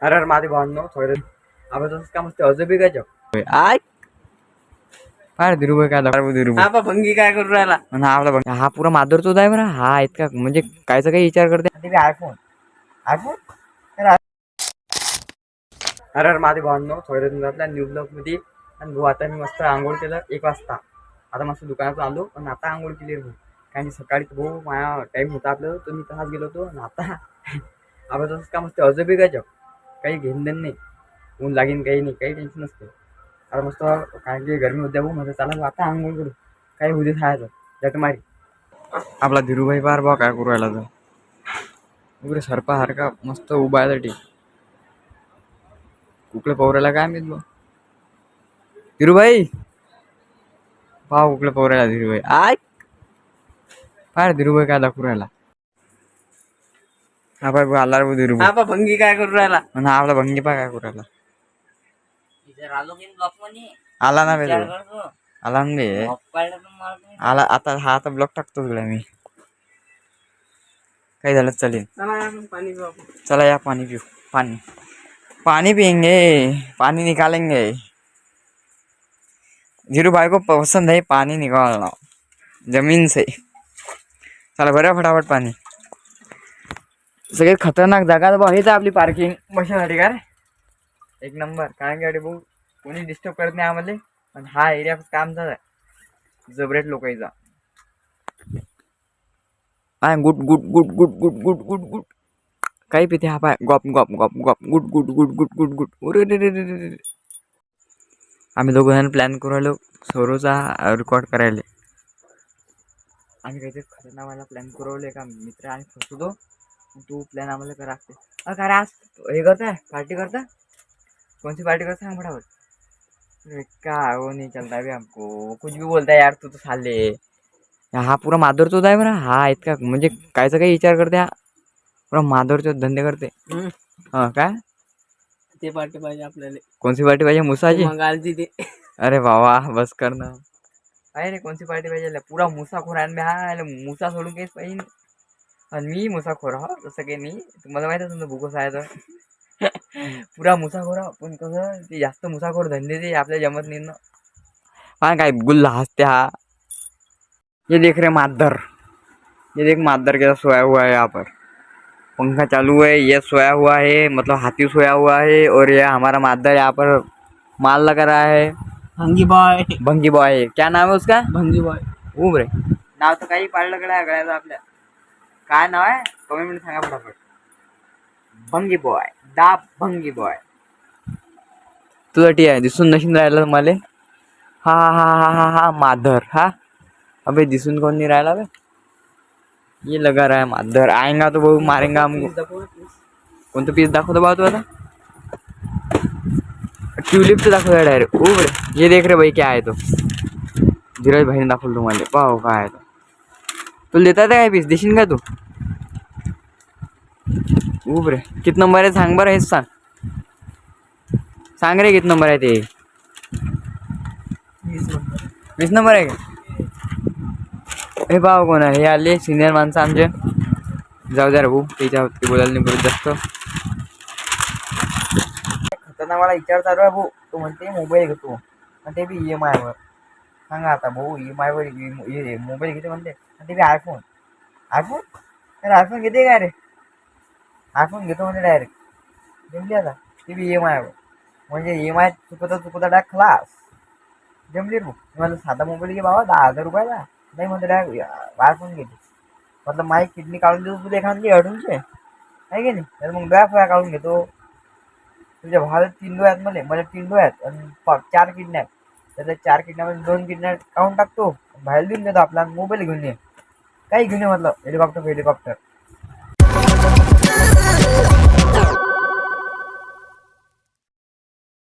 अरे माझे भावनो थोडे आपण तसंच काम असते अजबी काय जग आय फार दिरुभाई काय दाखव दिरुभाई हा भंगी काय करू राहिला आणि आपला हा पुरा माधुरचोद आहे बरं हा इतका म्हणजे कायचा काही विचार करते आयफोन आयफोन अरे माझे भावनो थोड्या दिवसातल्या न्यू ब्लॉक मध्ये आणि भाऊ आता मी मस्त आंघोळ केलं 1 वाजता आता मस्त दुकानात आलो पण आता आंघोळ केली भाऊ कारण सकाळी भाऊ माझा टाइम होता आपलं तर मी तसाच गेलो होतो आणि आता आपण तसंच काम असते अजबी काय जग काही घेणं देणं नाही ऊन लागेन काही नाही काही टेन्शन नसते आता मस्त कारण की गरमी होत्या भाऊ म्हणजे चला आता आंघोळ करू काही उद्या खायचं जट मारी आपला धीरूभाई पार बा काय करू राहिला तर उगरे सरपा सारखा मस्त उभा आहे साठी कुठलं पवरायला काय माहित बा धीरूभाई पहा कुठलं पवरायला धीरूभाई आय फार धीरूभाई काय दाखवू राहिला हा पाय आला रे धीरूभाई हा भंगी काय करू राहिला आणि आपला भंगी पा काय करू राहिला आला ना बे तो. आला ना बे आला आता हा आता ब्लॉक टाकतो तुला मी काही झालं चालेल पाणी पिऊ आपण. चला या पानी पिऊ पानी पानी पियेंगे पानी निकालेंगे धीरू भाई को पसंद है पानी निकालना जमीन से चला बरं फटाफट पाणी सगळ्यात खतरनाक जागा तर हेच आहे आपली पार्किंग बसण्यासाठी काय एक नंबर कारण की भाऊ कोणी डिस्टर्ब करत नाही आम्हाला पण हा एरिया काम झाला जबरेट लोकांचा पाय गुड गुड गुड गुड गुड गुड गुड गुड काही पिते हा पाय गॉप गॉप गॉप गॉप गुड गुड गुड गुड गुड गुड अरे रे रे रे रे रे आम्ही दोघं जण प्लॅन करू राहिलो सोरोचा रेकॉर्ड करायला आम्ही काहीतरी खतरनाक प्लॅन करवले का मित्र आणि फसवतो तू प्लॅन आम्हाला करा लागते काय आज हे करताय पार्टी करता कौन सी पार्टी करता सांग फटाफट क्या वो नहीं चलता है हमको कुछ भी बोलता है यार तू तो साले हा पुरा माधुरचोद आहे बरं हा इतका म्हणजे कायचा काही विचार करते हा पुरा माधुरचोद धंदे करते हा काय ते पार्टी पाहिजे आपल्याला कोणती पार्टी पाहिजे मुसाची मंगालची ते अरे बाबा बस कर ना आहे रे कोणती पार्टी पाहिजे पुरा मुसाखोर आहे हा मुसा सोडून काहीच पाहिजे नाही आणि मी मुसाखोर हा तसं काही नाही तुम्हाला माहिती आहे तुमचं भूकस आहे तर पुरा मुसाखोर पण कसं ते जास्त मुसाखोर धंदे ते आपल्या जमत नाही ना हा काय गुल्ला हसते हा ये देख रहे मादर ये देख मादर कैसा सोया हुआ है यहाँ पर पंखा चालू है ये सोया हुआ है मतलब हाथी सोया हुआ है और ये हमारा मादर यहाँ पर माल लगा रहा है भंगी बॉय क्या नाम है उसका भंगी बॉय उमरे नाव तर काही पाडलं गड्या गळ्याचं आपल्या काय नाव आहे कमेंट मध्ये सांगा फटाफट भंगी बॉय दा भंगी बॉय तुझा टी आहे दिसून नशीन राहिलं मला हा हा हा हा हा माधर हा अबे दिसून कोण नहीं राहिला बे ये लगा रहा है माधर आएगा तो वो मारेंगा हमको कोणतं पीस दाखवतो बा तू आता ट्यूलिप तो दाखवतो डायरेक्ट ओ बरे ये देख रे भाई क्या है तो धीरज भाईने दाखवलं तुम्हाला पाहू काय आहे तुला देता काय पीस देशील का तू उब रे किती नंबर आहे सांग बरं हेच सांग रे किती नंबर आहे ते 20 नंबर आहे का हे भाऊ कोण आहे हे आले सिनियर माणसं आमचे जाऊ द्या रे भाऊ त्याच्या बोलायला नाही बोलत जास्त खतरनाक मला विचार चालू आहे भाऊ तो म्हणते मोबाईल घेतो आणि ते बी EMI वर सांगा आता भाऊ EMI वर मोबाईल घेते म्हणते आणि ते बी आयफोन आयफोन तर आयफोन घेते काय रे आयफोन घेतो म्हणजे डायरेक्ट जमली आता ते बी EMI वर म्हणजे EMI चुकता डायरेक्ट क्लास जमली रे भाऊ मला साधा मोबाईल घे बाबा 10,000 रुपयाला नाही म्हणते डायरेक्ट आयफोन घेते मतलब माझी किडनी काढून देतो तुला एखादी अडूनचे आहे की नाही तर मग डोळ्या काढून घेतो तुझ्या भावाला 3 डोळे आहेत मला 3 डोळे आहेत आणि 4 किडनी आहेत तर 4 किडन्यामध्ये 2 किडन्या काढून टाकतो बाहेर देऊन देतो आपला मोबाईल घेऊन ये काही घेऊन ये मतलब हेलिकॉप्टर